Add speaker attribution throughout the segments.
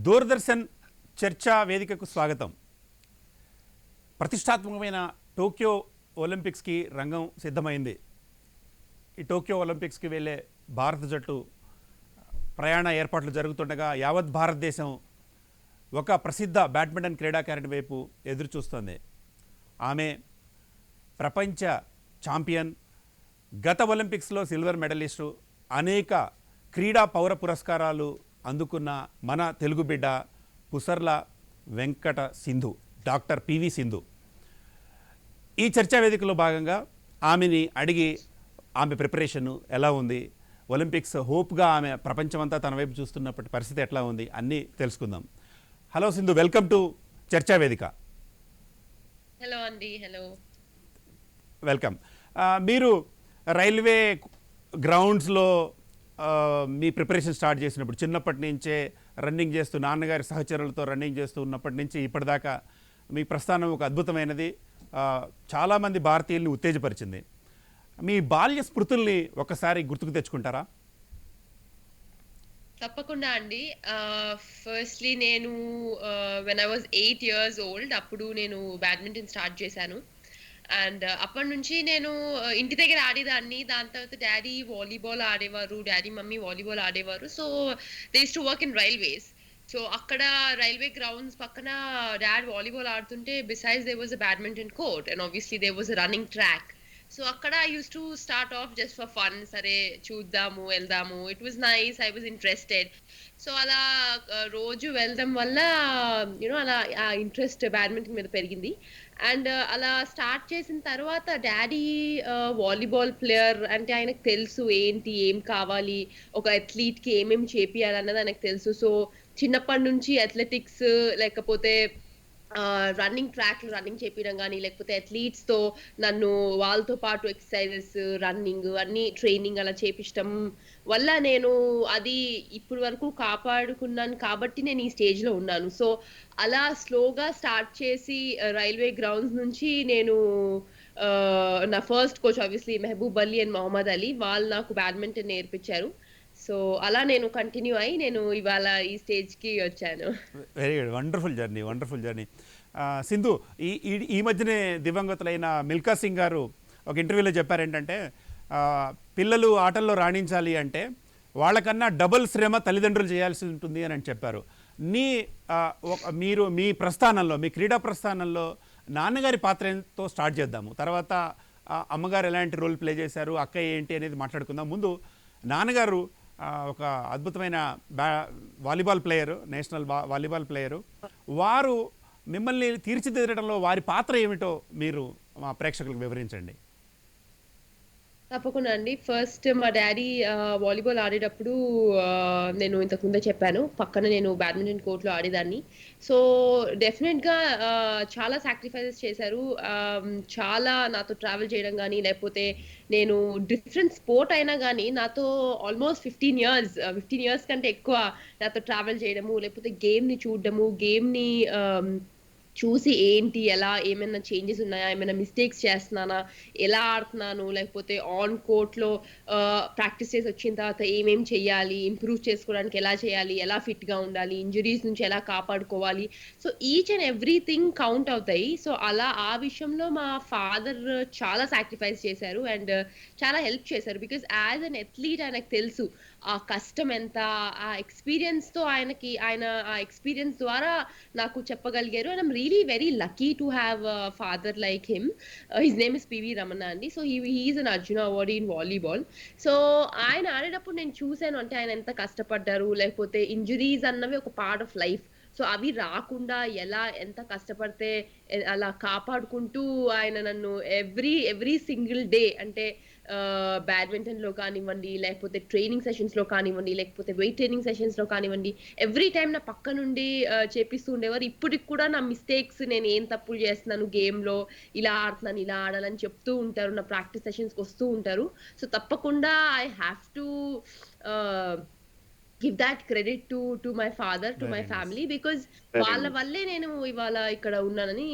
Speaker 1: దూరదర్శన్ చర్చా వేదికకు స్వాగతం. ప్రతిష్టాత్మకమైన టోక్యో ఒలింపిక్స్కి రంగం సిద్ధమైంది. ఈ టోక్యో ఒలింపిక్స్కి వెళ్ళే భారత జట్టు ప్రయాణ ఏర్పాట్లు జరుగుతుండగా యావత్ భారతదేశం ఒక ప్రసిద్ధ బ్యాడ్మింటన్ క్రీడాకారిణి వైపు ఎదురు చూస్తోంది. ఆమె ప్రపంచ ఛాంపియన్, గత ఒలింపిక్స్లో సిల్వర్ మెడలిస్టు, అనేక క్రీడా పౌర పురస్కారాలు అందుకున్న మన తెలుగు బిడ్డ పుసర్ల వెంకట సింధు, డాక్టర్ పివి సింధు. ఈ చర్చా వేదికలో భాగంగా ఆమెని అడిగి ఆమె ప్రిపరేషన్ ఎలా ఉంది, ఒలింపిక్స్ హోప్గా ఆమె ప్రపంచమంతా తన వైపు చూస్తున్నప్పటి పరిస్థితి ఎట్లా ఉంది అన్నీ తెలుసుకుందాం. హలో సింధు, వెల్కమ్ టు చర్చా వేదిక.
Speaker 2: హలో అండి. Hello,
Speaker 1: welcome. మీరు రైల్వే గ్రౌండ్స్లో మీ ప్రిపరేషన్ స్టార్ట్ చేసినప్పుడు చిన్నప్పటి నుంచే రన్నింగ్ చేస్తూ, నాన్నగారి సహచరులతో రన్నింగ్ చేస్తూ ఉన్నప్పటి నుంచి ఇప్పటిదాకా మీ ప్రస్థానం ఒక అద్భుతమైనది, చాలామంది భారతీయుల్ని ఉత్తేజపరిచింది. మీ బాల్య స్మృతుల్ని ఒకసారి గుర్తుకు తెచ్చుకుంటారా?
Speaker 2: తప్పకుండా అండి. ఫస్ట్లీ నేను when I was 8 years old అప్పుడు నేను బ్యాడ్మింటన్ స్టార్ట్ చేశాను. అండ్ అప్పటి నుంచి నేను ఇంటి దగ్గర ఆడేదాన్ని. దాని తర్వాత డాడీ వాలీబాల్ ఆడేవారు, డాడీ మమ్మీ వాలీబాల్ ఆడేవారు. So they use to work in railways. So అక్కడ రైల్వే గ్రౌండ్స్ పక్కన డాడ్ వాలీబాల్ ఆడుతుంటే besides they was a badminton court and obviously they was a running track. So అక్కడ I use to start off just for fun, సరే చూద్దాము వెళ్దాము, it was nice, I was interested. So అలా రోజు వెళ్ళడం వల్ల you know అలా ఆ ఇంట్రెస్ట్ బ్యాడ్మింటన్ మీద పెరిగింది. అండ్ అలా స్టార్ట్ చేసిన తర్వాత డాడీ వాలీబాల్ ప్లేయర్ అంటే ఆయనకు తెలుసు ఏంటి ఏం కావాలి, ఒక అథ్లీట్కి ఏమేమి చేపియాలన్నది ఆయనకు తెలుసు. సో చిన్నప్పటి నుంచి అథ్లెటిక్స్ లేకపోతే రన్నింగ్ ట్రాక్లో రన్నింగ్ చేపించడం కానీ, లేకపోతే అథ్లీట్స్తో నన్ను వాళ్ళతో పాటు ఎక్సర్సైజెస్, రన్నింగ్ అన్ని ట్రైనింగ్ అలా చేపించడం వల్ల నేను అది ఇప్పటి వరకు కాపాడుకున్నాను కాబట్టి నేను ఈ స్టేజ్లో ఉన్నాను. సో అలా స్లోగా స్టార్ట్ చేసి రైల్వే గ్రౌండ్స్ నుంచి నేను నా first coach obviously Mehboob Ali and Mohammed Ali, వాళ్ళు నాకు బ్యాడ్మింటన్ నేర్పించారు. సో అలా నేను కంటిన్యూ అయ్యి నేను ఇవాళ ఈ స్టేజ్కి వచ్చాను.
Speaker 1: Very good, wonderful journey, wonderful journey. Sindhu, ఈ ఈ మధ్యనే దివంగతులైన మిల్కా సింగ్ గారు ఒక ఇంటర్వ్యూలో చెప్పారేంటంటే, పిల్లలు ఆటల్లో రాణించాలి అంటే వాళ్ళకన్నా డబుల్ శ్రమ తల్లిదండ్రులు చేయాల్సి ఉంటుంది అని చెప్పారు. మీరు మీ ప్రస్థానంలో, మీ క్రీడా ప్రస్థానంలో నాన్నగారి పాత్ర ఎంతో స్టార్ట్ చేద్దాము, తర్వాత అమ్మగారు ఎలాంటి రోల్ ప్లే చేశారు, అక్క ఏంటి అనేది మాట్లాడుకుందాం. ముందు నాన్నగారు ఒక అద్భుతమైన volleyball player, national volleyball player. వారు మిమ్మల్ని తీర్చిదిద్దడంలో వారి పాత్ర ఏమిటో మీరు మా ప్రేక్షకులకు వివరించండి.
Speaker 2: తప్పకుండా అండి. ఫస్ట్ మా డాడీ వాలీబాల్ ఆడేటప్పుడు నేను ఇంతకుముందే చెప్పాను, పక్కన నేను బ్యాడ్మింటన్ కోర్ట్‌లో ఆడేదాన్ని. సో డెఫినెట్‌గా చాలా సాక్రిఫైసెస్ చేశారు. చాలా నాతో ట్రావెల్ చేయడం గానీ, లేకపోతే నేను డిఫరెంట్ స్పోర్ట్ అయినా గానీ నాతో ఆల్మోస్ట్ 15 ఇయర్స్ కంటే ఎక్కువ నాతో ట్రావెల్ చేయడము, లేకపోతే గేమ్‌ని చూడడము, గేమ్‌ని చూసి ఏంటి, ఎలా, ఏమైనా చేంజెస్ ఉన్నాయా, ఏమైనా మిస్టేక్స్ చేస్తున్నానా, ఎలా ఆడుతున్నాను, లేకపోతే ఆన్ కోర్ట్‌లో ప్రాక్టీస్ చేసి వచ్చిన తర్వాత ఏమేం చెయ్యాలి, ఇంప్రూవ్ చేసుకోవడానికి ఎలా చేయాలి, ఎలా ఫిట్‌గా ఉండాలి, ఇంజురీస్ నుంచి ఎలా కాపాడుకోవాలి. So each and everything count అవుతాయి. సో అలా ఆ విషయంలో మా ఫాదర్ చాలా సాక్రిఫైస్ చేశారు అండ్ చాలా హెల్ప్ చేశారు. బికాజ్ యాజ్ అన్ అథ్లీట్ ఆయనకు తెలుసు ఆ కష్టం ఎంత, ఆ ఎక్స్‌పీరియన్స్‌తో ఆయన ఆ ఎక్స్‌పీరియన్స్ ద్వారా నాకు చెప్పగలిగారు. And I'm really very lucky to have a father like him. His name is PV Ramana అండి. So he is an Arjuna awardee in volleyball. So ఆయన ఆడేటప్పుడు నేను చూసాను, అంటే ఆయన ఎంత కష్టపడ్డారు, లేకపోతే ఇంజురీస్ అన్నవి ఒక పార్ట్ ఆఫ్ లైఫ్. సో అవి రాకుండా ఎంత కష్టపడితే అలా కాపాడుకుంటూ ఆయన నన్ను ఎవ్రీ సింగిల్ డే, అంటే బ్యాడ్మింటన్‌లో కానివ్వండి, లేకపోతే ట్రైనింగ్ సెషన్స్‌లో కానివ్వండి, లేకపోతే వెయిట్ ట్రైనింగ్ సెషన్స్‌లో కానివ్వండి, ఎవ్రీ టైమ్ నా పక్క నుండి చేపిస్తూ ఉండేవారు. ఇప్పటికి కూడా నా మిస్టేక్స్, నేను ఏం తప్పులు చేస్తున్నాను గేమ్‌లో, ఇలా ఆడుతున్నాను, ఇలా ఆడాలని చెప్తూ ఉంటారు. నా ప్రాక్టీస్ సెషన్స్‌కి వస్తూ ఉంటారు. సో తప్పకుండా ఐ హావ్ టు ఆహ్, give thought credit to my father, to my
Speaker 1: very nice,
Speaker 2: family. Because
Speaker 3: very
Speaker 2: వాళ్ళ
Speaker 3: నైస్.
Speaker 2: వల్లే నేను ఇవాళ ఇక్కడ ఉన్నానని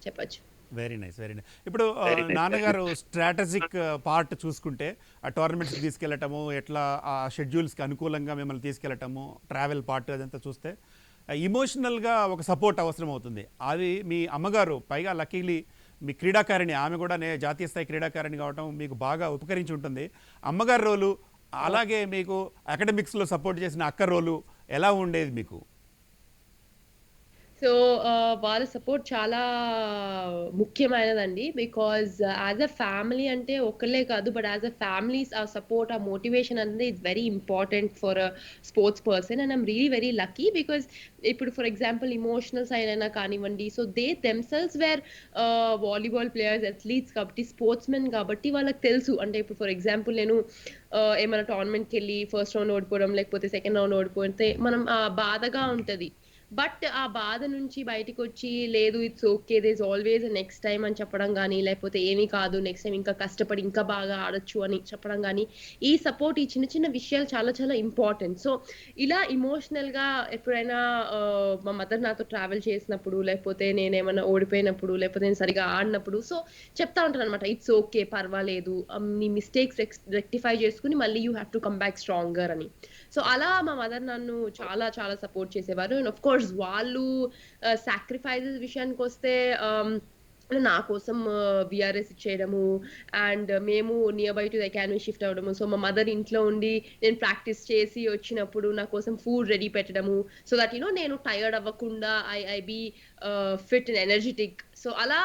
Speaker 2: చెప్పొచ్చు.
Speaker 1: Very nice, very nice. ఇప్పుడు
Speaker 3: వెరీ నైస్.
Speaker 1: నాన్నగారు స్ట్రాటజిక్ పార్ట్ చూసుకుంటే, ఆ టోర్నమెంట్స్కి తీసుకెళ్ళటము, ఎట్లా ఆ షెడ్యూల్స్కి అనుకూలంగా మిమ్మల్ని తీసుకెళ్ళటము, ట్రావెల్ పార్ట్ అదంతా చూస్తే ఎమోషనల్గా ఒక సపోర్ట్ అవసరం అవుతుంది. అది మీ అమ్మగారు పైగా లక్కీలీ మీ క్రీడాకారిణి, ఆమె కూడా జాతీయ స్థాయి క్రీడాకారిణి కావటం మీకు బాగా ఉపకరించి ఉంటుంది. అమ్మగారి రోలు అలాగే మీకు అకాడమిక్స్లో సపోర్ట్ చేసిన అక్క రోలు ఎలా ఉండేది మీకు?
Speaker 2: సో, వాళ్ళ సపోర్ట్ చాలా ముఖ్యమైనదండి. బికాజ్ యాస్ ఎ ఫ్యామిలీ అంటే ఒక్కళ్ళే కాదు. బట్ యాస్ ఎ ఫ్యామిలీస్ ఆ సపోర్ట్, ఆ మోటివేషన్ అనేది it's very important for a sports person. And I'm really very lucky because ఇప్పుడు ఫర్ ఎగ్జాంపుల్ ఎమోషనల్ సైడ్ అయినా కానివ్వండి. So they themselves were volleyball players, athletes కాబట్టి, స్పోర్ట్స్‌మెన్ కాబట్టి వాళ్ళకి తెలుసు. అంటే ఇప్పుడు ఫర్ ఎగ్జాంపుల్ నేను ఏమైనా టోర్నమెంట్‌కెళ్ళి ఫస్ట్ రౌండ్ ఓడిపోవడం, లేకపోతే సెకండ్ రౌండ్ ఓడిపోతే మనం బాధగా ఉంటది. బట్ ఆ బాధ నుంచి బయటికొచ్చి లేదు it's okay. There is always a next time అని చెప్పడం గాని, లేకపోతే ఏమీ కాదు నెక్స్ట్ టైమ్ ఇంకా కష్టపడి ఇంకా బాగా ఆడొచ్చు అని చెప్పడం గాని, ఈ సపోర్ట్ ఈ చిన్న చిన్న విషయాలు చాలా చాలా ఇంపార్టెంట్. సో, ఇలా ఎమోషనల్‌గా ఎప్పుడైనా మా మదర్ నాతో ట్రావెల్ చేసినప్పుడు, లేకపోతే నేనేమన్నా ఓడిపోయినప్పుడు, లేకపోతే నేను సరిగ్గా ఆడనప్పుడు సో, చెప్తా ఉంటారనమాట. It's okay. పర్వాలేదు. నీ మిస్టేక్స్ రెక్టిఫై చేసుకొని మళ్ళీ you have to come back stronger అని. సో, అలా మా మదర్ నన్ను చాలా చాలా సపోర్ట్ చేసేవారు. అండ్ ఆఫ్ కోర్స్ వాళ్ళు సాక్రిఫైసెస్ విషయానికొస్తే నా కోసం వీఆర్ఎస్ ఇచ్చేయడము అండ్ మేము near by to the academy shift అవ్వడము. సో, మా మదర్ ఇంట్లో ఉండి నేను ప్రాక్టీస్ చేసి వచ్చినప్పుడు నా కోసం ఫుడ్ రెడీ పెట్టడము. సో దట్ నేను టైర్డ్ అవ్వకుండా I be fit and energetic. So, అలా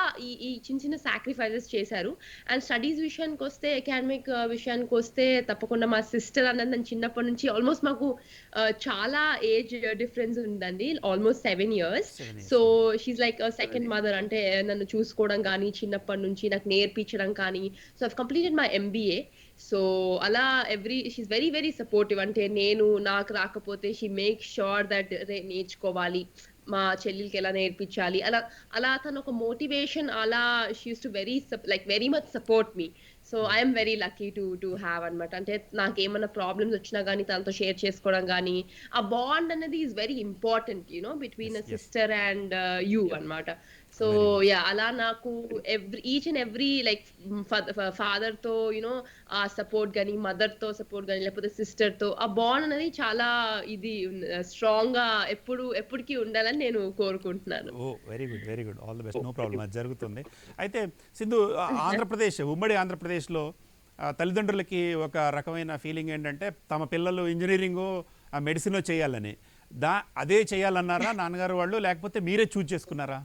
Speaker 2: ఈ చిన్న చిన్న సాక్రిఫైసెస్ చేశారు. అండ్ స్టడీస్ విషయానికొస్తే, అకాడమిక్ విషయానికొస్తే తప్పకుండా మా సిస్టర్ అన్నది నన్ను చిన్నప్పటి నుంచి ఆల్మోస్ట్ మాకు చాలా ఏజ్ డిఫరెన్స్ ఉందండి. Almost 7 years.
Speaker 1: 7
Speaker 2: so,
Speaker 1: years.
Speaker 2: She's like second mother. అంటే నన్ను చూసుకోవడం గానీ, చిన్నప్పటి నుంచి నాకు నేర్పించడం కానీ. So, I've completed my MBA. So, అలా షీస్ వెరీ వెరీ సపోర్టివ్. అంటే నాకు రాకపోతే షీ మేక్స్ ష్యూర్ దట్ నేర్చుకోవాలి. మా చెల్లెలికి ఎలా నేర్పించాలి. అలా అలా తను ఒక మోటివేషన్ అలా she used to very much support me. So, I am very lucky to have అన్నమాట. అంటే నాకేమన్నా ప్రాబ్లమ్స్ వచ్చినా గానీ తనతో షేర్ చేసుకోవడం గానీ, ఆ బాండ్ అనేది is very important between
Speaker 1: yes.
Speaker 2: Uh
Speaker 1: yes.
Speaker 2: Sister and you అన్నమాట. So,
Speaker 1: very good.
Speaker 2: యాహ్! అలా నాకు ఈచ్ అండ్ ఎవ్రీ లైక్ ఫాదర్‌తో ఆ సపోర్ట్ గాని, మదర్‌తో సపోర్ట్ గాని, లేకపోతే సిస్టర్‌తో ఆ బాండ్ అనేది చాలా ఇది స్ట్రాంగ్‌గా ఎప్పటికి ఉండాలని నేను కోరుకుంటున్నాను.
Speaker 1: Oh! Very good. Very good. All the best. No problem. అది జరుగుతుంది. అయితే సింధు, ఆంధ్రప్రదేశ్, ఉమ్మడి ఆంధ్రప్రదేశ్‌లో తల్లిదండ్రులకి ఒక రకమైన ఫీలింగ్ ఏంటంటే తమ పిల్లలు ఇంజినీరింగో, మెడిసినో చేయాలని. అదే చేయాలన్నారా నాన్నగారు వాళ్ళు? లేకపోతే మీరే చూజ్ చేసుకున్నారా?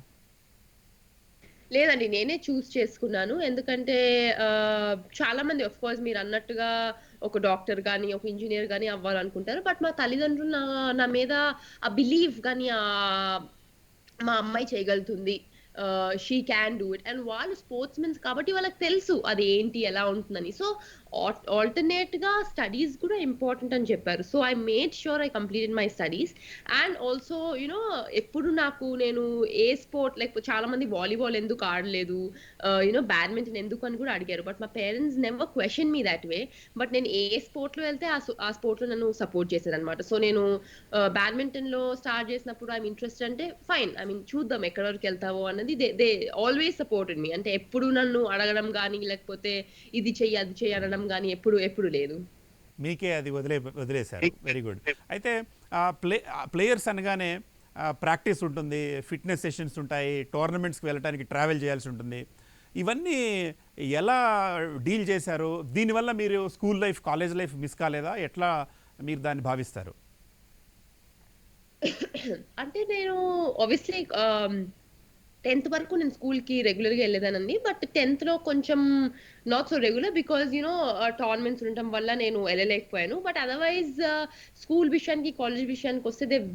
Speaker 2: లేదండి. నేనే చేసుకున్నాను. ఎందుకంటే చాలా మంది ఆఫ్ కోర్స్ మీరన్నట్టుగా ఒక డాక్టర్ గాని, ఒక ఇంజినీర్ గాని అవ్వాలనుకుంటారు. బట్ మా తల్లిదండ్రులు నా మీద ఆ బిలీవ్ గాని, మా అమ్మాయి చేయగలుగుతుంది. She can do it. And వాళ్ళు స్పోర్ట్స్‌మెన్స్ కాబట్టి వాళ్ళకి తెలుసు అది ఏంటి, ఎలా ఉంటుందని. సో, ఆల్టర్‌నేట్‌గా స్టడీస్ కూడా ఇంపార్టెంట్ అని చెప్పారు. So, I made sure I completed my studies. And also ఎప్పుడు నేను ఏ స్పోర్ట్ లేకపోతే చాలా మంది వాలీబాల్ ఎందుకు ఆడలేదు, బ్యాడ్మింటన్ ఎందుకు అని కూడా అడిగారు. But my parents never question me that way. But నేను ఏ స్పోర్ట్‌లో వెళ్తే ఆ స్పోర్ట్‌లో నన్ను సపోర్ట్ చేశారనమాట. సో, నేను బ్యాడ్మింటన్‌లో స్టార్ట్ చేసినప్పుడు ఐ యామ్ ఇంట్రెస్టెడ్ అంటే ఫైన్. ఐ మీన్ చూద్దాం ఎక్కడి వరకు వెళ్తావో అన్నది దే ఆల్‌వేస్ సపోర్టెడ్ మీ. అంటే ఎప్పుడు నన్ను అడగడం గాని, లేకపోతే ఇది చెయ్యి, అది చెయ్యి అనడం గాని ఎప్పుడు లేదు.
Speaker 1: మీకే అది వదిలేశారు. Very good. అయితే ప్లేయర్స్ అనగానే ప్రాక్టీస్ ఉంటుంది, ఫిట్‌నెస్ సెషన్స్ ఉంటాయి, టోర్నమెంట్స్‌కి వెళ్ళటానికి ట్రావెల్ చేయాల్సి ఉంటుంది. ఇవన్నీ ఎలా డీల్ చేశారు? దీనివల్ల మీరు school life, college life miss కాలేదా? ఎట్లా మీరు దాన్ని భావిస్తారు?
Speaker 2: అంటే నేను ఆబ్వియస్‌లీ 10థ్ వరకు నేను స్కూల్‌కి రెగ్యులర్‌గా ఎళ్ళేదానండి. బట్ 10థ్‌లో కొంచెం not so regular because tournaments ఉండటం వల్ల నేను ఎళ్ళలేకపోయాను. బట్ అదర్‌వైజ్ స్కూల్ విషయానికి, కాలేజ్ విషయానికొస్తే థేవ్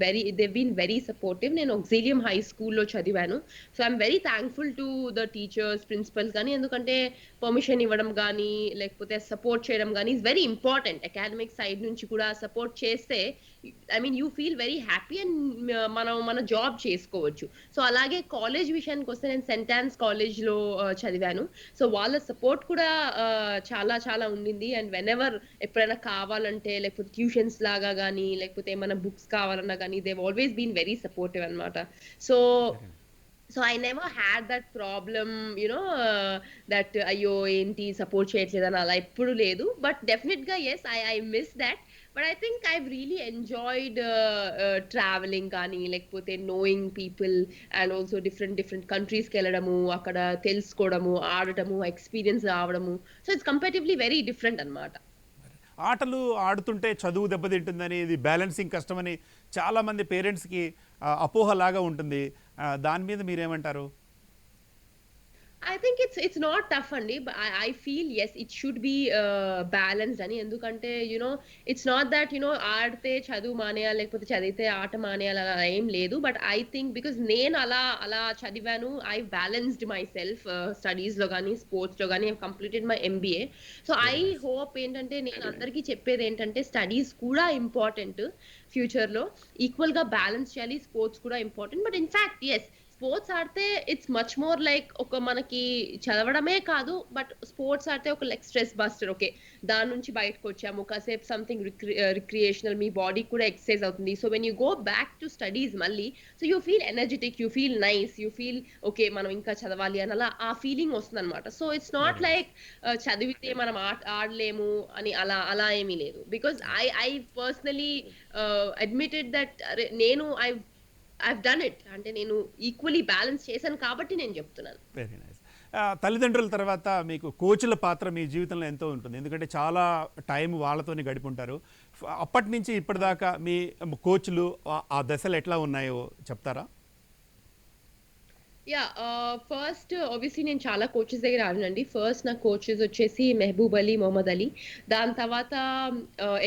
Speaker 2: బీన్ వెరీ సపోర్టివ్. నేను ఆక్సిలియం హై స్కూల్‌లో చదివాను. So, I'm very thankful to the teachers, principals గాని. ఎందుకంటే పర్మిషన్ ఇవ్వడం గాని, లేకపోతే సపోర్ట్ చేయడం గాని is very important. Academic side నుంచి కూడా సపోర్ట్ చేస్తే I mean you feel very happy and మన జాబ్ చేసుకోవచ్చు. సో, అలాగే కాలేజ్ విషయానికొస్తే నేను సెయింట్ ఆన్స్ కాలేజ్‌లో చదివాను. సో, వాళ్ళ సపోర్ట్ కూడా చాలా చాలా ఉండింది. అండ్ ఎప్పుడైనా కావాలంటే లేకపోతే ట్యూషన్స్ లాగా గాని, లేకపోతే ఏమైనా బుక్స్ కావాలన్నా గాని they have always been very supportive అన్నమాట. So, I never had that problem that అయ్యో! ఏంటి సపోర్ట్ చేయట్లేదని అలా ఎప్పుడు లేదు. బట్ డెఫినిట్‌గా yes I miss that. But I think I've really enjoyed travelling కానీ లేకపోతే knowing people and also different different కంట్రీస్కి వెళ్ళడము అక్కడ తెలుసుకోవడము ఆడటము ఎక్స్పీరియన్స్ రావడము so it's comparatively very different అన్నమాట.
Speaker 1: ఆటలు ఆడుతుంటే చదువు దెబ్బతింటుందని, ఇది బ్యాలెన్సింగ్ కష్టమని చాలామంది పేరెంట్స్కి అపోహలాగా ఉంటుంది. దాని మీద మీరేమంటారు?
Speaker 2: I think it's not tough అండి. I feel yes it should be balanced అని. ఎందుకంటే it's not that ఆడితే చదువు మానేయాలి లేకపోతే చదివితే ఆట మానేయాలి అలా ఏం లేదు. బట్ ఐ థింక్ బికాజ్ నేను అలా అలా చదివాను. I balanced myself studies లో గానీ స్పోర్ట్స్ లో గానీ I completed my MBA. So I
Speaker 1: very nice.
Speaker 2: Hope ఏంటంటే నేను అందరికీ చెప్పేది ఏంటంటే స్టడీస్ కూడా ఇంపార్టెంట్ ఫ్యూచర్ లో ఈక్వల్ గా బ్యాలెన్స్ చేయాలి. స్పోర్ట్స్ కూడా ఇంపార్టెంట్. బట్ ఇన్ఫాక్ట్ ఎస్ స్పోర్ట్స్ ఆడితే ఇట్స్ మచ్ మోర్ లైక్ ఒక మనకి చదవడమే కాదు బట్ స్పోర్ట్స్ ఆడితే ఒక లైక్ స్ట్రెస్ బస్టర్. ఓకే దాని నుంచి బయటకు వచ్చాము కాసేపు సంథింగ్ రిక్రియేషనల్ మీ బాడీ కూడా ఎక్సర్సైజ్ అవుతుంది. So when you go back to studies మళ్ళీ so you feel energetic you feel nice you feel okay మనం ఇంకా చదవాలి అని అలా ఆ ఫీలింగ్ వస్తుంది అనమాట. So it's not
Speaker 1: very nice.
Speaker 2: Like చదివితే మనం ఆడలేము అని అలా అలా ఏమీ లేదు. Because I personally admitted that నేను ఐవ్ డన్ ఇట్ అంటే నేను ఈక్వల్లీ బ్యాలెన్స్ చేశాను కాబట్టి నేను చెప్తున్నాను.
Speaker 1: Very nice. తల్లిదండ్రుల తర్వాత మీకు కోచ్ల పాత్ర మీ జీవితంలో ఎంతో ఉంటుంది, ఎందుకంటే చాలా టైం వాళ్ళతోనే గడిపుంటారు. అప్పటి నుంచి ఇప్పటిదాకా మీ కోచ్లు ఆ దశలు ఎట్లా ఉన్నాయో చెప్తారా?
Speaker 2: యా ఫస్ట్ ఆబ్వియస్లీ నేను చాలా కోచెస్ దగ్గర ఆడానండి. ఫస్ట్ నా కోచెస్ వచ్చేసి మెహబూబ్ అలీ, మొహమ్మద్ అలీ. దాని తర్వాత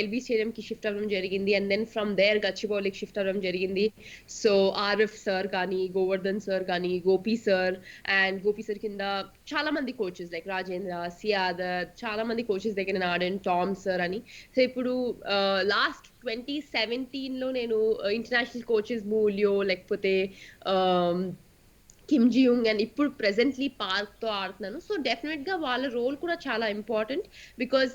Speaker 2: ఎల్బీ స్టేడియంకి షిఫ్ట్ అవ్వడం జరిగింది. అండ్ దెన్ ఫ్రమ్ దేర్ గచ్చిబౌలికి షిఫ్ట్ అవ్వడం జరిగింది. సో ఆరిఫ్ సార్ కానీ, గోవర్ధన్ సార్ కానీ, Gopi sir and Gopi sir కింద చాలా మంది కోచెస్ లైక్ రాజేంద్ర, సియాదత్ చాలా మంది కోచెస్ దగ్గర నేను ఆడాను, టామ్ సార్ అని. సో ఇప్పుడు లాస్ట్ 2017లో నేను ఇంటర్నేషనల్ కోచెస్ మూలియో లేకపోతే కిమ్ జియూంగ్ అండ్ ఇప్పుడు ప్రెసెంట్లీ పార్క్ తో ఆడుతున్నాను. సో డెఫినెట్ గా వాళ్ళ రోల్ కూడా చాలా important because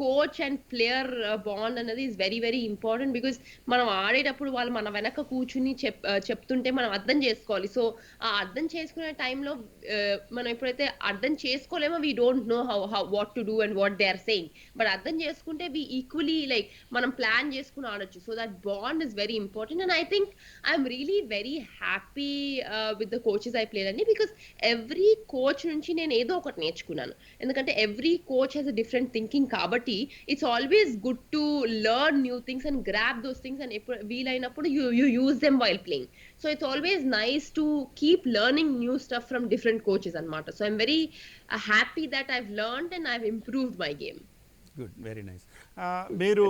Speaker 2: coach and player bond అనేది is very very important. Because మనం ఆడేటప్పుడు వాళ్ళు మన వెనక కూర్చుని చెప్తుంటే మనం అర్థం చేసుకోవాలి. సో ఆ అర్థం చేసుకునే టైంలో మనం ఎప్పుడైతే అర్థం చేసుకోలేమో we don't know how what to do and what they are saying. But అర్థం చేసుకుంటే వి ఈక్వలీ లైక్ మనం ప్లాన్ చేసుకుని ఆడొచ్చు. So that bond is very important and I think I'm really very happy with the coaches I played అండి. Because every coach నుంచి నేను ఏదో ఒకటి నేర్చుకున్నాను. ఎందుకంటే every coach has a different thinking కాబట్టి it's always good to learn new things and grab those things and ఎప్పుడు వీలైనప్పుడు you use them while playing. So it's always nice to keep learning new stuff from different coaches అనమాట. So I'm very happy that I've learned and I've improved my game.
Speaker 1: Good, very nice. మీరు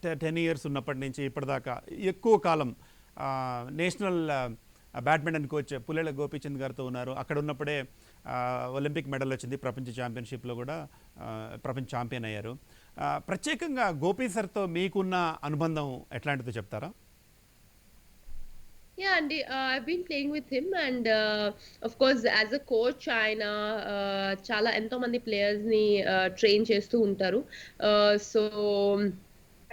Speaker 1: 10 years ఉన్నప్పటి నుంచి ఇప్పటిదాకా ఎక్కువ కాలం national badminton coach Pullela Gopichand గారితో ఉన్నారు. అక్కడ ఉన్నప్పుడే ఒలింపిక్ మెడల్ వచ్చింది, ప్రపంచ ఛాంపియన్షిప్లో కూడా ప్రపంచ ఛాంపియన్ అయ్యారు. ప్రత్యేకంగా గోపీ సార్తో మీకున్న అనుబంధం ఎట్లాంటిదో చెప్తారా?
Speaker 2: Yeah, and I've been playing with him, and of course, as a coach, ఆయన చాలా ఎంతో మంది ప్లేయర్స్ ని ట్రైన్ చేస్తూ ఉంటారు. సో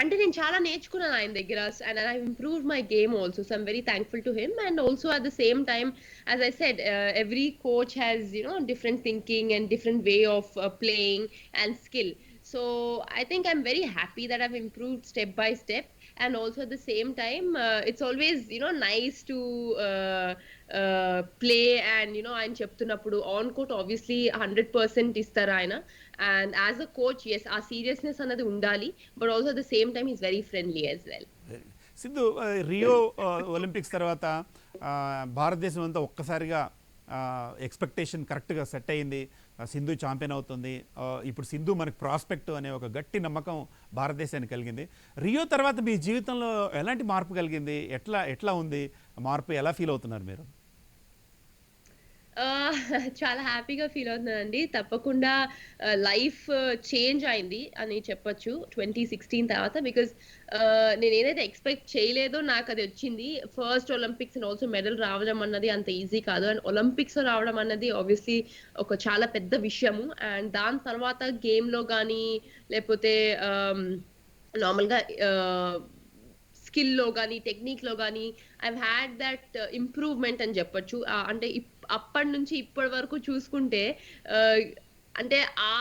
Speaker 2: అంటే నేను చాలా నేర్చుకున్నాను ఆయన దగ్గర and I improved my game also. So I'm very thankful to him and also at the same time as I said every coach has different thinking and different way of playing and skill. So I think I'm very happy that I've improved step by step, and also at the same time it's always nice to play and ఆయన చెప్తున్నప్పుడు on court obviously 100% ఇస్తారు ఆయన. And as a coach, yes, ఆ seriousness అన్నది ఉండాలి, but also at the same time he's very friendly as well.
Speaker 1: Sindhu, Rio Olympics తర్వాత భారతదేశం అంతా ఒక్కసారిగా ఎక్స్పెక్టేషన్ కరెక్ట్గా సెట్ అయింది. సింధు ఛాంపియన్ అవుతుంది. ఇప్పుడు సింధు మనకు ప్రాస్పెక్ట్ అనే ఒక గట్టి నమ్మకం భారతదేశానికి కలిగింది. రియో తర్వాత మీ జీవితంలో ఎలాంటి మార్పు కలిగింది? ఎట్లా ఉంది మార్పు? ఎలా ఫీల్ అవుతున్నారు మీరు?
Speaker 2: చాలా హ్యాపీగా ఫీల్ అవుతున్నానండి. తప్పకుండా లైఫ్ చేంజ్ అయింది అని చెప్పొచ్చు 2016 తర్వాత. బికాజ్ నేను ఏదైతే ఎక్స్పెక్ట్ చేయలేదో నాకు అది వచ్చింది. First Olympics and also medal రావడం అన్నది అంత ఈజీ కాదు. అండ్ ఒలింపిక్స్ రావడం అన్నది ఆబ్వియస్లీ ఒక చాలా పెద్ద విషయము. అండ్ దాని తర్వాత గేమ్లో కానీ లేకపోతే నార్మల్గా స్కిల్లో కానీ టెక్నిక్లో కానీ ఐవ్ హ్యాడ్ దట్ ఇంప్రూవ్మెంట్ అని చెప్పొచ్చు. అంటే అప్పటి నుంచి ఇప్పటి వరకు చూసుకుంటే అంటే ఆ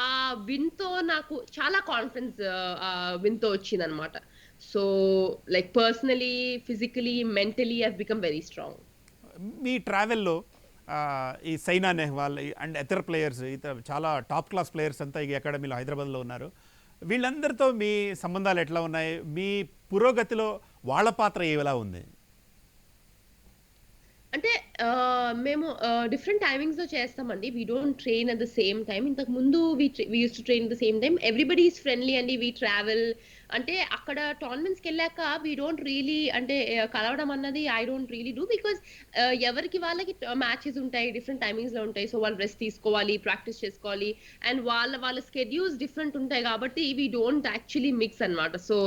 Speaker 2: విన్‌తో నాకు చాలా కాన్ఫిడెన్స్ విన్‌తో వచ్చిందనమాట. So, like personally, physically, mentally I have become very strong.
Speaker 1: మీ ట్రావెల్‌లో ఈ సైనా నెహ్వాల్ అండ్ ఇతర ప్లేయర్స్ ఇతర చాలా టాప్ క్లాస్ ప్లేయర్స్ అంతా ఈ అకాడమీలో హైదరాబాద్‌లో ఉన్నారు. వీళ్ళందరితో మీ సంబంధాలు ఎట్లా ఉన్నాయి? మీ పురోగతిలో వాళ్ళ పాత్ర ఎలా ఉంది?
Speaker 2: అంటే మేము డిఫరెంట్ టైమింగ్స్‌లో చేస్తామండి. We don't train at the same time. ఇంతకుముందు we used to train at the same time. Everybody is friendly అండి. వి ట్రావెల్ అంటే అక్కడ టోర్నమెంట్స్‌కెళ్ళాక వి డోంట్ రియల్లీ అంటే కలవడం అన్నది I don't really do because ఎవరికి వాళ్ళకి మ్యాచెస్ ఉంటాయి. డిఫరెంట్ టైమింగ్స్‌లో ఉంటాయి. సో, వాళ్ళు రెస్ట్ తీసుకోవాలి, ప్రాక్టీస్ చేసుకోవాలి. అండ్ వాళ్ళ స్కెడ్యూల్స్ డిఫరెంట్ ఉంటాయి కాబట్టి వి డోంట్ యాక్చువల్లీ మిక్స్ అన్నమాట. So,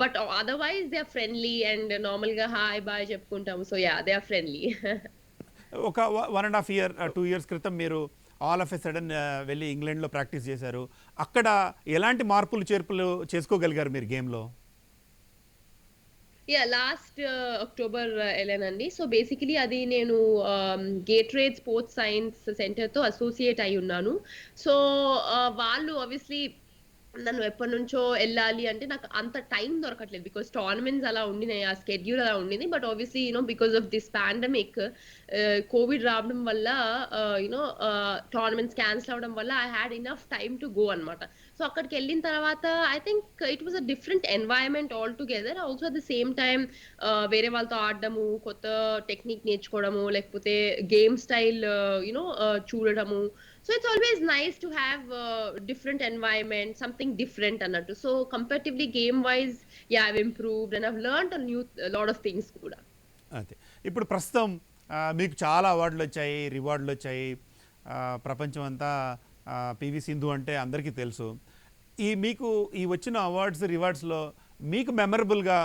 Speaker 2: but otherwise they are friendly and నార్మల్‌గా హాయ్, బాయ్ చెప్పుకుంటాము. So, yeah! They are friendly.
Speaker 1: ఒక 1½ ఇయర్, 2 ఇయర్స్ క్రితం మీరు ఆల్ ఆఫ్ ఎ సడెన్ వెళ్ళి ఇంగ్లాండ్‌లో ప్రాక్టీస్ చేశారు. అక్కడ ఎలాంటి మార్పులు, చేర్పులు చేసుకోగలిగారు మీరు గేమ్‌లో?
Speaker 2: యాహ్! లాస్ట్ అక్టోబర్ ఎళ్ళానండి. సో, బేసికల్లీ అది నేను గేట్‌రేడ్ స్పోర్ట్స్ సైన్స్ సెంటర్‌తో అసోసియేట్ అయ్యున్నాను. సో, వాళ్ళు ఆబ్వియస్లీ నన్ను ఎప్పటినుంచో ఎళ్ళాలి అంటే నాకు అంత టైం దొరకట్లేదు. బికాజ్ టోర్నమెంట్స్ అలా ఉండినాయి. ఆ స్కెడ్యూల్ అలా ఉండింది. But obviously because of this pandemic COVID రావడం వల్ల టోర్నమెంట్స్ క్యాన్సెల్ అవ్వడం వల్ల I had enough time to go అన్నమాట. సో, అక్కడికెళ్ళిన తర్వాత I think it was a different environment all together. Also at the same time వేరే వాళ్ళతో ఆడడము, కొత్త టెక్నిక్ నేర్చుకోవడము, లేకపోతే గేమ్ స్టైల్ చూడడము. So, it's always nice to have different environment, something different అన్నట్టు. So, comparatively game wise I have improved and I have learned a lot of things కూడా.
Speaker 1: అంతే. ఇప్పుడు ప్రస్తుతం మీకు చాలా అవార్డులొచ్చాయి, రివార్డులొచ్చాయి. ప్రపంచం అంతా పీవీ సింధు అంటే అందరికీ తెలుసు. మీకు ఈ వచ్చిన అవార్డ్స్, రివార్డ్స్‌లో మీకు మెమరబుల్‌గా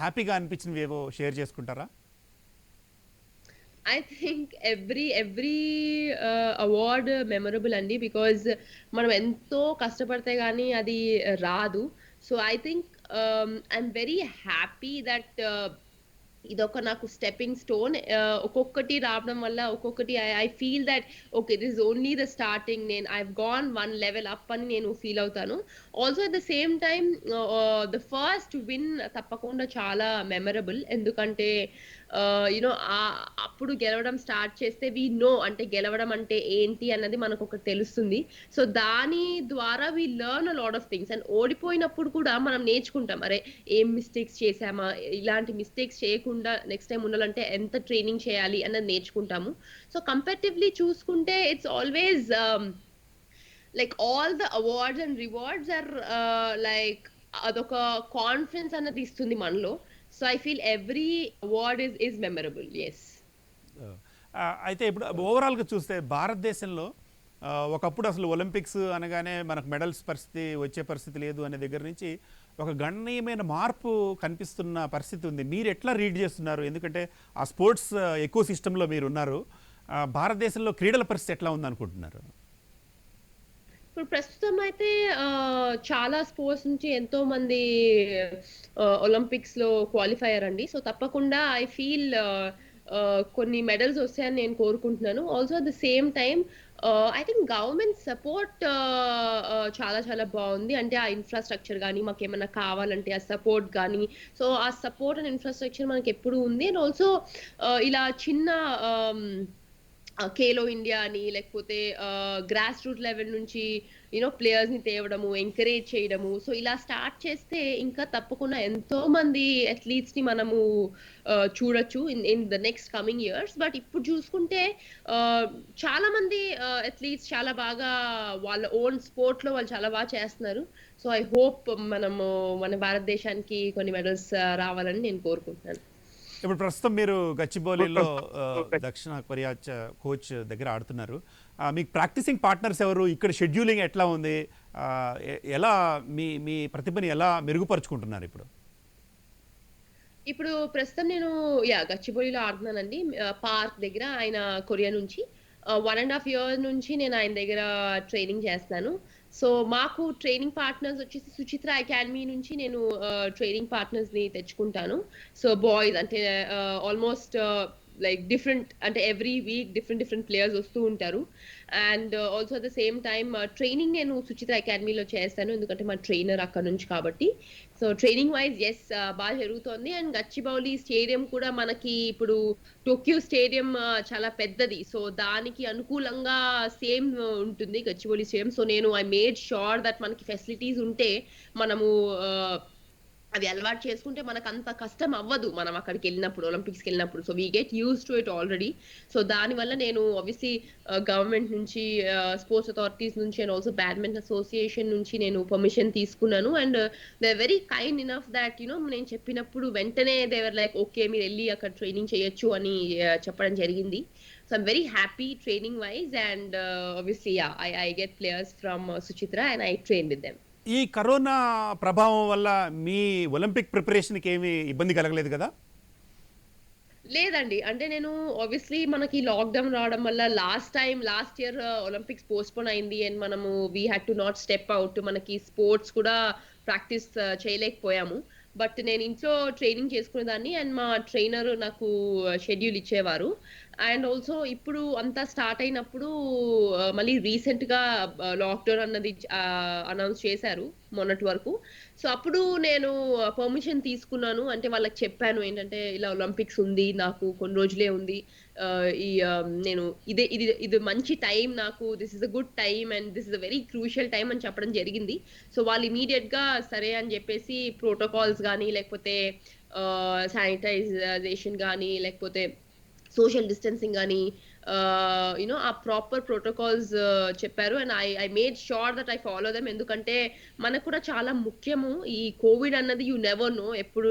Speaker 1: హ్యాపీగా అనిపించినవేవో షేర్ చేసుకుంటారా?
Speaker 2: I think every award memorable అండి. బికాజ్ మనం ఎంతో కష్టపడితే గాని అది రాదు. So, I think I'm very happy that ఇదొక నాకు స్టెప్పింగ్ స్టోన్. ఒక్కొక్కటి రావడం వల్ల ఒక్కొక్కటి I I feel that okay. This is only the starting. I have gone one level up అని నేను ఫీల్ అవుతాను. Also at the same time the first win తప్పకుండా చాలా మెమరబుల్. ఎందుకంటే అప్పుడు గెలవడం స్టార్ట్ చేస్తే వి నో అంటే గెలవడం అంటే ఏంటి అన్నది మనకొకటి తెలుస్తుంది. సో, దాని ద్వారా we learn a lot of things. And ఓడిపోయినప్పుడు కూడా మనం నేర్చుకుంటాం. అరే! ఏం మిస్టేక్స్ చేశామా? ఇలాంటి మిస్టేక్స్ చేయకుండా నెక్స్ట్ టైమ్ ఉండాలంటే ఎంత ట్రైనింగ్ చేయాలి అన్నది నేర్చుకుంటాము. సో, కంపారిటివ్‌లీ చూసుకుంటే it's always like all the awards and rewards are like అదొక కాన్ఫిడెన్స్ అన్నది ఇస్తుంది మనలో. So, I feel every award is memorable. Yes.
Speaker 1: అయితే ఇప్పుడు ఓవరాల్‌గా చూస్తే భారతదేశంలో ఒకప్పుడు అసలు ఒలింపిక్స్ అనగానే మనకు మెడల్స్ పరిస్థితి వచ్చే పరిస్థితి లేదు అనే దగ్గర నుంచి ఒక గణనీయమైన మార్పు కనిపిస్తున్న పరిస్థితి ఉంది. మీరు ఎట్లా రీడ్ చేస్తున్నారు? ఎందుకంటే ఆ స్పోర్ట్స్ ఎకో సిస్టమ్‌లో మీరున్నారు. భారతదేశంలో క్రీడల పరిస్థితి ఎట్లా ఉందనుకుంటున్నారు?
Speaker 2: ఇప్పుడు ప్రస్తుతం అయితే చాలా స్పోర్ట్స్ నుంచి ఎంతో మంది ఒలింపిక్స్‌లో క్వాలిఫై అయ్యారండి. సో, తప్పకుండా ఐ ఫీల్ కొన్ని మెడల్స్ వస్తాయని నేను కోరుకుంటున్నాను. Also at the same time I think government support చాలా చాలా బావుంది. అంటే ఆ ఇన్‌ఫ్రాస్ట్రక్చర్ గాని, మాకేమన్నా కావాలంటే ఆ సపోర్ట్ గాని, సో, ఆ సపోర్ట్ అండ్ ఇన్‌ఫ్రాస్ట్రక్చర్ మనకెప్పుడు ఉంది. అండ్ ఆల్సో ఇలా చిన్న ఆహ్, 'ఖేలో ఇండియా' అని లేకపోతే గ్రాస్ రూట్ లెవెల్ నుంచి ప్లేయర్స్‌ని తేవడము, ఎంకరేజ్ చేయడము. సో, ఇలా స్టార్ట్ చేస్తే ఇంకా తప్పకుండా ఎంతో మంది అథ్లీట్స్‌ని మనము చూడొచ్చు in in the next coming years. But ఇప్పుడు చూసుకుంటే ఆహ్, చాలా మంది అథ్లీట్స్ చాలా బాగా వాళ్ళ ఓన్ స్పోర్ట్‌లో వాళ్ళు చాలా చేస్తున్నారు. సో, ఐ హోప్ మన భారతదేశానికి కొన్ని మెడల్స్ రావాలని నేను కోరుకుంటున్నాను.
Speaker 1: ఇప్పుడు ప్రస్తుతం మీరు గచ్చిబౌలిలో దక్షిణ కొరియా కోచ్ దగ్గర ఆడుతున్నారు. మీకు ప్రాక్టీసింగ్ పార్ట్నర్స్ ఎవరు? ఇక్కడ షెడ్యూలింగ్ ఎట్లా ఉంది? ఎలా మీ మీ ప్రతిభని ఎలా మెరుగుపరుచుకుంటున్నారు ఇప్పుడు?
Speaker 2: ఇప్పుడు ప్రస్తుతం నేను గచ్చిబౌలిలో ఆడుతున్నానండి. పార్క్ దగ్గర ఆయన కొరియా నుంచి. 1½ ఇయర్ నుంచి నేను ఆయన దగ్గర ట్రైనింగ్ చేస్తున్నాను. సో, మాకు ట్రైనింగ్ పార్ట్నర్స్ వచ్చేసి సుచిత్ర అకాడమీ నుంచి నేను ట్రైనింగ్ పార్ట్నర్స్‌ని తెచ్చుకుంటాను. సో, బాయ్స్ అంటే ఆల్‌మోస్ట్ లైక్ డిఫరెంట్ అంటే ఎవ్రీ వీక్ డిఫరెంట్ ప్లేయర్స్ వస్తూ ఉంటారు. And also at the same time training నేను సుచిత్ర అకాడమీలో చేస్తాను. ఎందుకంటే మా ట్రైనర్ అక్కడ నుంచి కాబట్టి. సో ట్రైనింగ్ వైస్ యెస్ బాగా జరుగుతోంది. అండ్ గచ్చిబౌలి స్టేడియం కూడా మనకి ఇప్పుడు టోక్యో స్టేడియం చాలా పెద్దది. సో దానికి అనుకూలంగా సేమ్ ఉంటుంది గచ్చిబౌలి స్టేడియం. సో నేను ఐ మేడ్ ష్యూర్ దట్ మనకి ఫెసిలిటీస్ ఉంటే మనము ఆహ్ అవి అలవాటు చేసుకుంటే మనకంత కష్టం అవ్వదు. మనం అక్కడికెళ్ళినప్పుడు ఒలింపిక్స్‌కెళ్ళినప్పుడు. So, we get used to it already. So, దానివల్ల నేను ఆబ్వియస్లీ గవర్నమెంట్ నుంచి స్పోర్ట్స్ అథారిటీస్ నుంచి అండ్ ఆల్సో బ్యాడ్మింటన్ అసోసియేషన్ నుంచి నేను పర్మిషన్ తీసుకున్నాను. And they are very kind enough that నేను చెప్పినప్పుడు వెంటనే దే వర్ లైక్ ఓకే. మీరెళ్లి అక్కడ ట్రైనింగ్ చేయొచ్చు అని చెప్పడం జరిగింది. So, I'm very happy training wise and obviously yeah! I get players from Suchitra and I train with them.
Speaker 1: ఈ కరోనా ప్రభావం వల్ల మీ ఒలింపిక్ ప్రిపరేషన్‌కి ఏమి ఇబ్బంది కలగలేదు కదా?
Speaker 2: లేదండి. అంటే నేను ఆబ్వియస్లీ మనకి లాక్‌డౌన్ రావడం వల్ల లాస్ట్ ఇయర్ ఒలింపిక్స్ పోస్ట్‌పోన్ అయింది. అండ్ మనము we had to not step out. మనకి స్పోర్ట్స్ కూడా ప్రాక్టీస్ చేయలేకపోయాము. బట్ నేను ఇంట్లో ట్రైనింగ్ చేసుకునేదాన్ని. అండ్ మా ట్రైనర్ నాకు షెడ్యూల్ ఇచ్చేవారు. అండ్ ఆల్సో ఇప్పుడు అంతా స్టార్ట్ అయినప్పుడు మళ్ళీ రీసెంట్‌గా లాక్‌డౌన్ అన్నది అనౌన్స్ చేశారు మొన్నటి వరకు. సో, అప్పుడు నేను పర్మిషన్ తీసుకున్నాను. అంటే వాళ్ళకి చెప్పాను ఏంటంటే, ఇలా ఒలింపిక్స్ ఉంది. నాకు కొన్ని రోజులే ఉంది. నేను ఇది మంచి టైం నాకు. This is a good time and this is a very crucial time అని చెప్పడం జరిగింది. సో, వాళ్ళు ఇమ్మీడియేట్‌గా సరే అని చెప్పేసి ప్రోటోకాల్స్ గాని, లేకపోతే శానిటైజేషన్ గాని, లేకపోతే సోషల్ డిస్టెన్సింగ్ గాని ఆ ప్రాపర్ ప్రోటోకాల్స్ చెప్పారు. And I made sure that I follow them. ఎందుకంటే మనకు కూడా చాలా ముఖ్యము. ఈ కోవిడ్ అన్నది యూ నెవర్ నో. ఎప్పుడు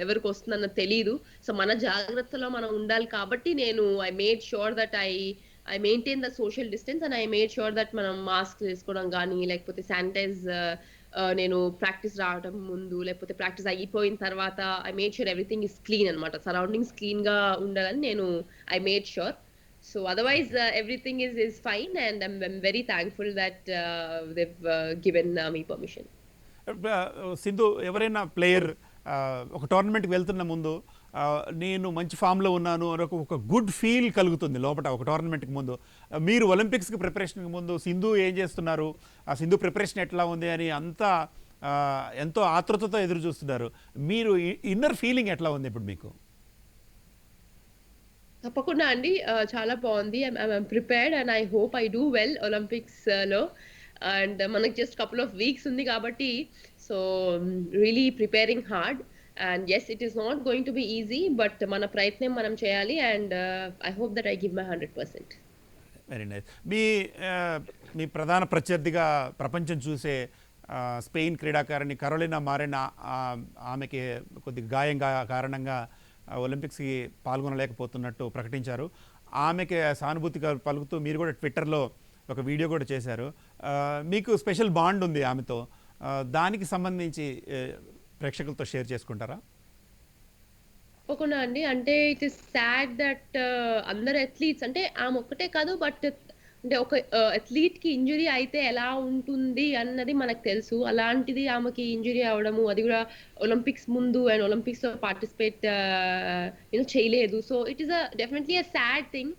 Speaker 2: ఎవరికొస్తుందన్నది తెలీదు. సో మన జాగ్రత్తలో మనం ఉండాలి కాబట్టి నేను I made sure that I maintain the social distance and I made sure that మనం మాస్క్ వేసుకోవడం గాని, లేకపోతే శానిటైజ్ నేను ప్రాక్టీస్ రావడం ముందు, లేకపోతే ప్రాక్టీస్ అయిపోయిన తర్వాత I made sure everything is clean అన్నమాట. సరౌండింగ్స్ క్లీన్‌గా ఉండాలని నేను I made sure. So otherwise, everything is fine, and I'm very thankful that they've given me permission.
Speaker 1: Sindhu ఎవరైనా ప్లేయర్ ఒక టోర్నమెంట్‌కి వెళ్తున్న ముందు నేను మంచి ఫామ్‌లో ఉన్నాను అని ఒక గుడ్ ఫీల్ కలుగుతుంది లోపట ఒక టోర్నమెంట్‌కి ముందు. మీరు ఒలింపిక్స్‌కి ప్రిపరేషన్‌కి ముందు సింధు ఏం చేస్తున్నారు? ఆ సింధు ప్రిపరేషన్ ఎట్లా ఉంది అని అంతా ఎంతో ఆతృతతో ఎదురు చూస్తున్నారు. మీరు ఇన్నర్ ఫీలింగ్ ఎట్లా ఉంది ఇప్పుడు మీకు?
Speaker 2: తప్పకుండా అండి. చాలా బావుంది. I'm prepared and I hope I do well ఒలింపిక్స్‌లో. అండ్ మనకి జస్ట్ కపుల్ ఆఫ్ వీక్స్ ఉంది కాబట్టి so really preparing hard. And yes it is not going to be easy. But మన ప్రయత్నం మనం చేయాలి. And I hope that I give my 100%.
Speaker 1: Very nice. మీ ప్రధాన ప్రత్యర్థిగా ప్రపంచం చూసే స్పెయిన్ క్రీడాకారిణి కరోలినా మారిన్ ఆమెకి కొద్దిగా గాయం కారణంగా ఒలింపిక్స్‌కి పాల్గొనలేకపోతున్నట్టు ప్రకటించారు. ఆమెకి సానుభూతి పలుకుతూ మీరు కూడా ట్విట్టర్‌లో ఒక వీడియో కూడా చేశారు. మీకు స్పెషల్ బాండ్ ఉంది ఆమెతో. దానికి సంబంధించి ప్రేక్షకులతో షేర్ చేసుకుంటారా?
Speaker 2: తప్పకుండా అండి. అంటే ఇట్ ఈస్ సాడ్ దట్ అందరు అథ్లీట్స్ అంటే ఆమె ఒక్కటే కాదు. బట్ అంటే ఒక అథ్లీట్‌కి ఇంజ్యూరీ అయితే ఎలా ఉంటుంది అన్నది మనకు తెలుసు. అలాంటిది ఆమెకి ఇంజ్యూరీ అవ్వడము, అది కూడా ఒలింపిక్స్ ముందు అండ్ ఒలింపిక్స్‌లో పార్టిసిపేట్ చేయలేదు. So it is definitely sad thing.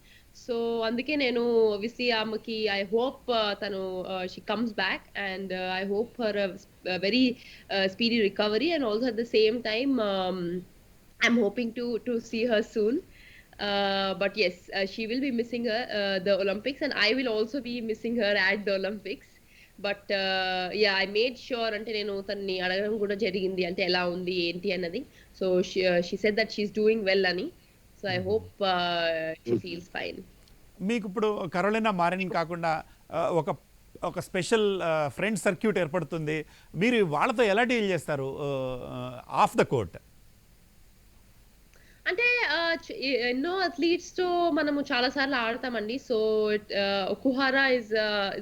Speaker 2: So అందుకే నేను ఆబ్వియస్లీ ఆమెకి ఐ హోప్ తను she comes back and I hope for very speedy recovery and also at the same time I'm hoping to see her soon. But yes, she will be missing the Olympics, and I will also be missing her at the Olympics. But yeah, I made sure అంటే నేను తనని అడగడం కూడా జరిగింది. అంటే ఎలా ఉంది ఏంటి అన్నది. So she said that she's doing well అని. So I hope she feels fine.
Speaker 1: మీకు ఇప్పుడు కరోలినా మారిన్ కాకుండా ఒక ఒక స్పెషల్ ఫ్రెండ్ సర్క్యూట్ ఏర్పడుతుంది. మీరు వాళ్ళతో ఎలా డీల్ చేస్తారు ఆఫ్ ద కోర్ట్?
Speaker 2: అంటే ఎన్నో అథ్లీట్స్‌తో మనము చాలా సార్లు ఆడతామండి. So Okuhara is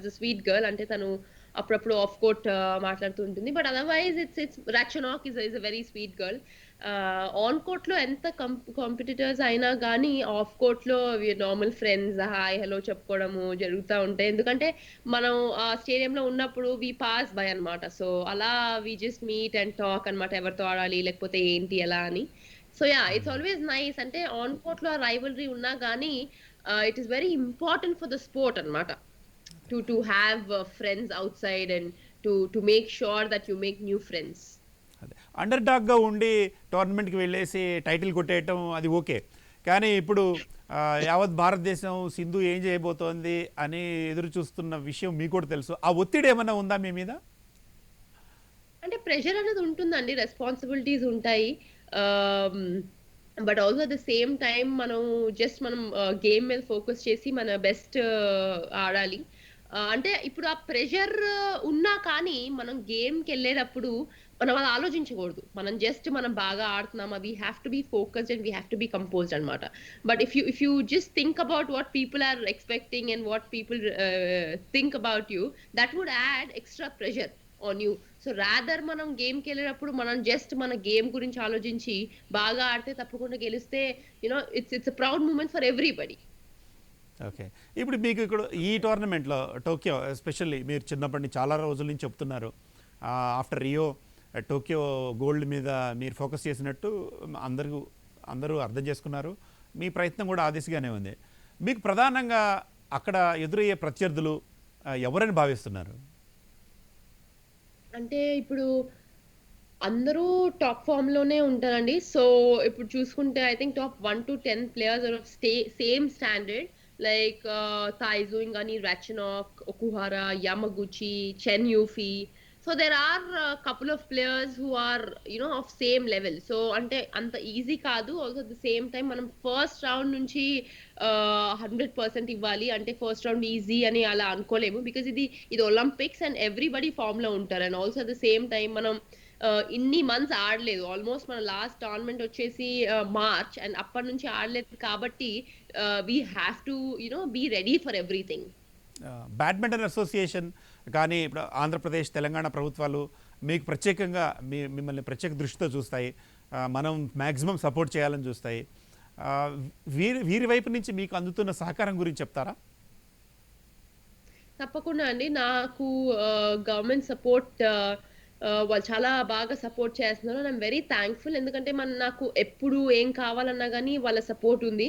Speaker 2: a sweet girl. అంటే తను అప్పుడప్పుడు ఆఫ్ కోర్ట్ మాట్లాడుతూ ఉంటుంది. But otherwise it's Ratchanok is a very sweet girl. On కోర్ట్‌లో ఎంత కాంపిటీటర్స్ అయినా గానీ ఆఫ్ కోర్ట్‌లో we are normal friends. Hi, hello చెప్పుకోవడము జరుగుతా ఉంటాయి. ఎందుకంటే మనం ఆ స్టేడియంలో ఉన్నప్పుడు వి పాస్ బై అన్నమాట. సో అలా we just meet and talk అన్నమాట. ఎవరితో ఆడాలి, లేకపోతే ఏంటి ఎలా అని. So yeah! It's always nice. అంటే ఆన్ కోర్ట్‌లో రైవల్రీ ఉన్నా గానీ it is very important for the sport అన్నమాట. To have friends outside and to make sure that you make new friends.
Speaker 1: అదే అండర్ డాగ్గా ఉండి టోర్నమెంట్కి వెళ్ళేసి టైటిల్ కొట్టేయటం అది ఓకే. కానీ ఇప్పుడు యావత్ భారతదేశం సింధు ఏం చేయబోతోంది అని ఎదురు చూస్తున్న విషయం మీకు కూడా తెలుసు. ఆ ఒత్తిడి ఏమన్నా ఉందా మీ మీద?
Speaker 2: అంటే ప్రెషర్ అనేది ఉంటుందండి. రెస్పాన్సిబిలిటీస్ ఉంటాయి. ఆహ్, but also at the same time మనం గేమ్ మీద ఫోకస్ చేసి మన బెస్ట్ ఆడాలి. అంటే ఇప్పుడు ఆ ప్రెషర్ ఉన్నా కానీ మనం గేమ్‌కెళ్ళేటప్పుడు మనం అది ఆలోచించకూడదు. మనం బాగా ఆడుతున్నామా, we have to be focused and we have to be composed అన్నమాట. But if you just think about what people are expecting and what people think about you, that would add extra pressure on you. So rather మనం గేమ్‌కెళ్ళేటప్పుడు మనం just మన game గురించి ఆలోచించి బాగా ఆడితే తప్పకుండా గెలిస్తే it's a proud moment for everybody.
Speaker 1: Okay. ఇప్పుడు మీకు ఇక్కడ ఈ టోర్నమెంట్‌లో టోక్యో ఎస్పెషల్లీ మీరు చిన్నప్పటి నుంచి చాలా రోజుల నుంచి చెప్తున్నారు. ఆఫ్టర్ రియో టోక్యో గోల్డ్ మీద మీరు ఫోకస్ చేసినట్టు అందరూ అందరూ అర్థం చేసుకున్నారు. మీ ప్రయత్నం కూడా ఆ దిశగానే ఉంది. మీకు ప్రధానంగా అక్కడ ఎదురయ్యే ప్రత్యర్థులు ఎవరని భావిస్తున్నారు?
Speaker 2: అంటే ఇప్పుడు అందరూ టాప్ ఫార్మ్‌లోనే ఉంటారండి. సో, ఇప్పుడు చూసుకుంటే I think top 1-10 players are of same standard. Like Taizong గాని, Ratchanok, Okuhara, Yamaguchi, Chen Yufi. So, there are couple of players who are of same level. So, అంటే అంత ఈజీ కాదు. Also at the same time మనం first round నుంచి 100% ఇవ్వాలి. అంటే first round easy అని అలా అనుకోలేము. బికాజ్ ఇది ఒలింపిక్స్ అండ్ ఎవ్రీబడీ ఫార్మ్‌లో ఉంటారు. And also at the same time మనం ఇన్ని మంత్స్ ఆడలేదు. ఆల్‌మోస్ట్ మన లాస్ట్ టోర్నమెంట్ వచ్చేసి మార్చ్ అండ్ అప్పటినుంచి ఆడలేదు కాబట్టి వి have to be ready for everything.
Speaker 1: Badminton association కానీ ఇప్పుడు ఆంధ్రప్రదేశ్, తెలంగాణ ప్రభుత్వాలు మీకు ప్రత్యేకంగా మిమ్మల్ని ప్రత్యేక దృష్టితో చూస్తాయి. మనం మ్యాక్సిమం సపోర్ట్ చేయాలని చూస్తాయి. ఆ, వీరి వైపు నుంచి మీకు అందుతున్న సహకారం గురించి చెప్తారా?
Speaker 2: తప్పకుండా అండి. నాకు గవర్నమెంట్ సపోర్ట్ వాళ్ళు చాలా బాగా సపోర్ట్ చేస్తున్నారు. I'm very thankful. ఎందుకంటే నాకు ఎప్పుడు ఏం కావాలన్నా గాని వాళ్ళ సపోర్ట్ ఉంది.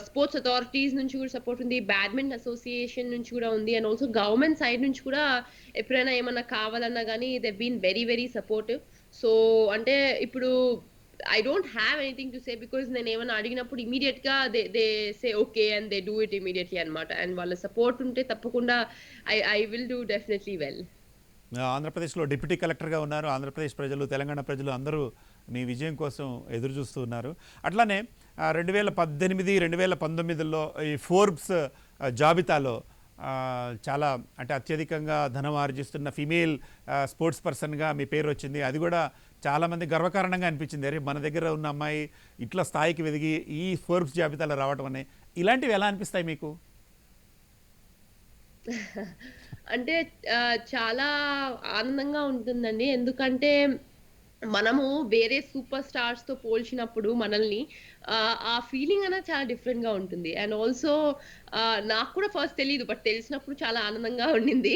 Speaker 2: స్పోర్ట్స్ అథారిటీస్ నుంచి కూడా సపోర్ట్ ఉంది. బ్యాడ్మింటన్ అసోసియేషన్ నుంచి కూడా ఉంది. అండ్ ఆల్సో గవర్నమెంట్ సైడ్ నుంచి కూడా ఎప్పుడైనా ఏమన్నా కావాలన్నా గాని they have been very very supportive. So, అంటే ఇప్పుడు I don't have anything to say because నేనేమన్నా అడిగినప్పుడు ఇమ్మీడియేట్‌గా they say okay and they do it immediately అన్నమాట. అండ్ వాళ్ళ సపోర్ట్ ఉంటే తప్పకుండా I will do definitely well.
Speaker 1: ఆంధ్రప్రదేశ్లో డిప్యూటీ కలెక్టర్గా ఉన్నారు. ఆంధ్రప్రదేశ్ ప్రజలు, తెలంగాణ ప్రజలు అందరూ మీ విజయం కోసం ఎదురు చూస్తూ ఉన్నారు. అట్లానే 2018, 2019లో ఈ ఫోర్బ్స్ జాబితాలో చాలా అంటే అత్యధికంగా ధనం ఆర్జిస్తున్న ఫీమేల్ స్పోర్ట్స్ పర్సన్గా మీ పేరు వచ్చింది. అది కూడా చాలామంది గర్వకారణంగా అనిపించింది. అరే మన దగ్గర ఉన్న అమ్మాయి ఇట్లా స్థాయికి వెదిగి ఈ ఫోర్బ్స్ జాబితాలో రావటం అనే ఇలాంటివి ఎలా అనిపిస్తాయి మీకు?
Speaker 2: అంటే చాలా ఆనందంగా ఉంటుందండి. ఎందుకంటే మనము వేరే సూపర్ స్టార్స్‌తో పోల్చినప్పుడు మనల్ని ఆ ఫీలింగ్ అనేది చాలా డిఫరెంట్‌గా ఉంటుంది. అండ్ ఆల్సో నాకు కూడా ఫస్ట్ తెలీదు. బట్ తెలిసినప్పుడు చాలా ఆనందంగా ఉండింది.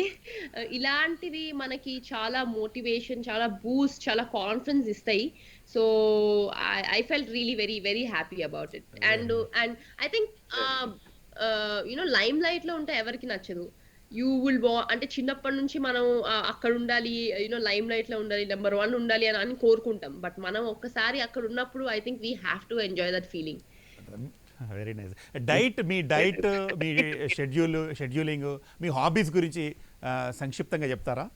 Speaker 2: ఇలాంటివి మనకి చాలా మోటివేషన్, చాలా బూస్ట్, చాలా కాన్ఫిడెన్స్ ఇస్తాయి. So, I felt really very very happy about it. And and I think lime లైట్‌లో ఉంటే ఎవరికీ నచ్చదు. యూ విల్ అంటే చిన్నప్పటి నుంచి మనం అక్కడ ఉండాలి, లైమ్ లైట్‌లో ఉండాలి, నంబర్ 1 ఉండాలి అని కోరుకుంటాం. బట్ మనం ఒక్కసారి అక్కడ ఉన్నప్పుడు I think we have to enjoy that feeling.
Speaker 1: Very nice. మీ డైట్, మీ షెడ్యూలింగ్, మీ హాబీస్ గురించి సంక్షిప్తంగా చెప్తారా?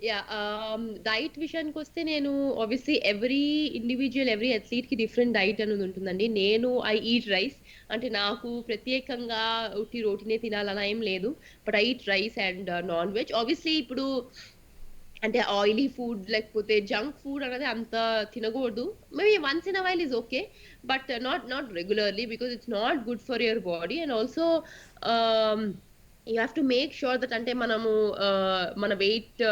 Speaker 2: యాహ్! డైట్ విషయానికొస్తే నేను ఆబ్వియస్లీ ఎవ్రీ అథ్లీట్‌కి డిఫరెంట్ డైట్ అనేది ఉంటుందండి. I eat rice. అంటే నాకు ప్రత్యేకంగా ఉట్టి రోటినే తినాలని ఏం లేదు. But I eat rice and non veg. Obviously ఇప్పుడు అంటే ఆయిలీ ఫుడ్ లేకపోతే జంక్ ఫుడ్ అనేది అంత తినకూడదు. Maybe once in a while is okay. But not regularly because it's not good for your body. And also ah, you have to make sure that అంటే మనము మన weight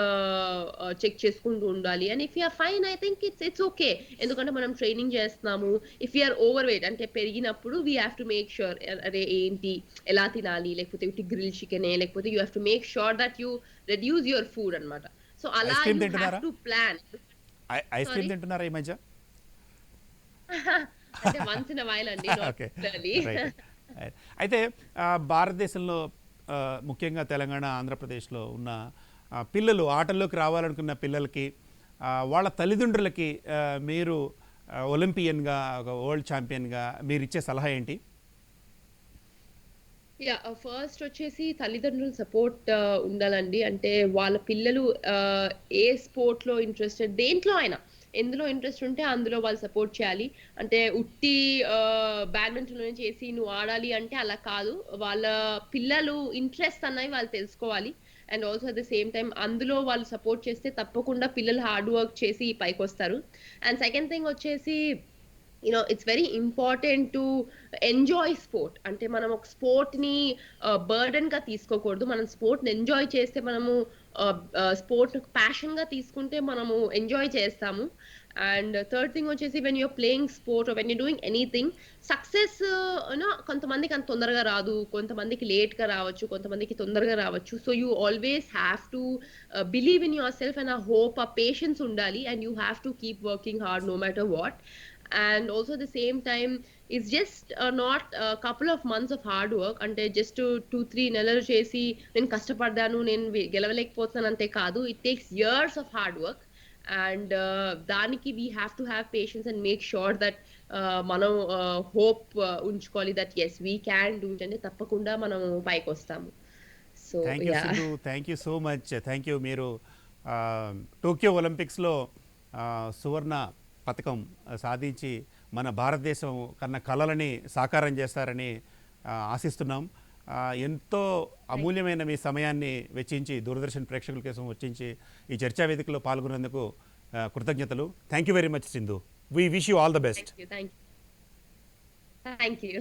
Speaker 2: check చేసుకుంటూ ఉండాలి. And if you are fine I think it's okay. ఎందుకంటే మనం training చేస్తున్నాము. If you are overweight అంటే పెరిగినప్పుడు we have to make sure అరే ఏంటి? ఎలా తినాలి? లేకపోతే ఉట్టి గ్రిల్ చికెనే లేకపోతే you have to make sure that you reduce your food అన్నమాట. సో అలా
Speaker 1: ఐస్ క్రీమ్
Speaker 2: యూ హావ్
Speaker 1: తింటున్నారా?
Speaker 2: To plan.
Speaker 1: Ice
Speaker 2: sorry?
Speaker 1: Cream తింటున్నారా ఈ మధ్య?
Speaker 2: అంటే వన్స్ ఇన్ ఎ వైల్ అండి. Not
Speaker 1: okay.
Speaker 2: రెగ్యులర్‌లీ.
Speaker 1: రైట్. అయితే భారతదేశంలో ముఖ్యంగా తెలంగాణ, ఆంధ్రప్రదేశ్‌లో ఉన్న పిల్లలు ఆటల్లోకి రావాలనుకున్న పిల్లలకి వాళ్ళ తల్లిదండ్రులకి మీరు ఒలింపియన్‌గా, ఒక వరల్డ్ ఛాంపియన్‌గా మీరిచ్చే సలహా ఏంటి?
Speaker 2: యాహ్! ఫస్ట్ వచ్చేసి తల్లిదండ్రుల సపోర్ట్ ఉండాలండి. అంటే వాళ్ళ పిల్లలు ఆహ్, ఏ స్పోర్ట్‌లో ఇంట్రెస్టెడ్ దేంట్లో అయినా, ఎందులో ఇంట్రెస్ట్ ఉంటే అందులో వాళ్ళు సపోర్ట్ చేయాలి. అంటే ఉట్టి బ్యాడ్మింటన్‌లోనే చేసి నువ్వు ఆడాలి అంటే అలా కాదు. వాళ్ళ పిల్లలు ఇంట్రెస్ట్ అన్నవి వాళ్ళు తెలుసుకోవాలి. And also at the same time అందులో వాళ్ళు సపోర్ట్ చేస్తే తప్పకుండా పిల్లలు హార్డ్ వర్క్ చేసి పైకొస్తారు. అండ్ సెకండ్ థింగ్ వచ్చేసి it's very important to enjoy sport. అంటే మనం ఒక స్పోర్ట్‌ని బర్డెన్‌గా తీసుకోకూడదు. మనం స్పోర్ట్‌ని ఎంజాయ్ చేస్తే మనము స్పోర్ట్‌ని ప్యాషన్‌గా తీసుకుంటే మనము ఎంజాయ్ చేస్తాము. అండ్ థర్డ్ థింగ్ వచ్చేసి when you are playing sport or when you doing anything success కొంతమందికి అంత తొందరగా రాదు. కొంతమందికి లేట్‌గా రావచ్చు. కొంతమందికి తొందరగా రావచ్చు. So, you always have to believe in yourself and ఆ హోప్, ఆ పేషెన్స్ ఉండాలి. And you have to keep working hard no matter what. And also at the same time it's just not a couple of months of hard work అంటే just 2-3 నెలలు చేసి నేను కష్టపడ్డాను నేను గెలవలేకపోతున్నాను అంతే కాదు. It takes years of hard work and దానికి we have to have patience and make sure that మనం హోప్ ఉంచుకోవాలి that yes we can do it అంటే తప్పకుండా మనం పైకొస్తాము. So
Speaker 1: thank you
Speaker 2: yeah!
Speaker 1: Sindhu. Thank you so much. Thank you. మీరు Tokyo ఒలింపిక్స్‌లో సువర్ణ పతకం సాధించి మన భారతదేశం కన్న కలలని సాకారం చేస్తారని ఆశిస్తున్నాం. ఎంతో
Speaker 2: థాంక్
Speaker 1: అమూల్యమైన మీ సమయాన్ని వెచ్చించి దూరదర్శన్ ప్రేక్షకుల కోసం వెచ్చించి ఈ చర్చా వేదికలో పాల్గొన్నందుకు కృతజ్ఞతలు. Thank you very much Sindhu. We wish you all the best.
Speaker 2: You. Thank you. Thank you.